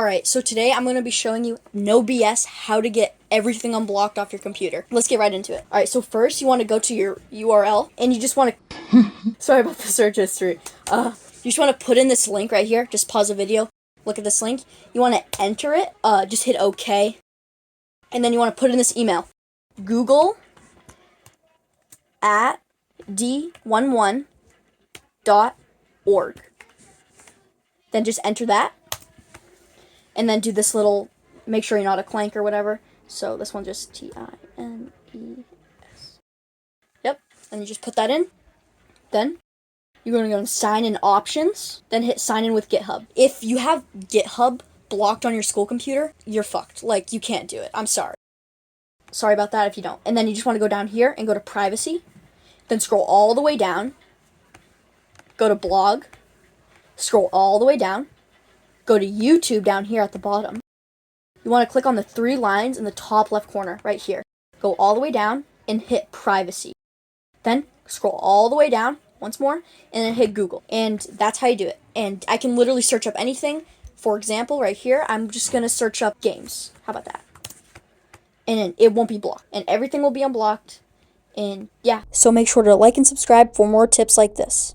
Alright, so today I'm going to be showing you, no BS, how to get everything unblocked off your computer. Let's get right into it. Alright, so first you want to go to your URL, and you just want to, sorry about the search history. You just want to put in this link right here. Just pause the video, look at this link. You want to enter it, just hit OK. And then you want to put in this email. google@d11.org. Then just enter that. And then do this little, make sure you're not a clank or whatever. So this one just TINES. Yep, and you just put that in. Then you're going to go to sign in options. Then hit sign in with GitHub. If you have GitHub blocked on your school computer, you're fucked. Like, you can't do it. I'm sorry. Sorry about that if you don't. And then you just want to go down here and go to privacy. Then scroll all the way down. Go to blog. Scroll all the way down. Go to YouTube down here at the bottom. You want to click on the 3 lines in the top left corner right here. Go all the way down and hit privacy. Then scroll all the way down once more and then hit Google. And that's how you do it. And I can literally search up anything. For example, right here, I'm just going to search up games. How about that? And then it won't be blocked. And everything will be unblocked. And yeah. So make sure to like and subscribe for more tips like this.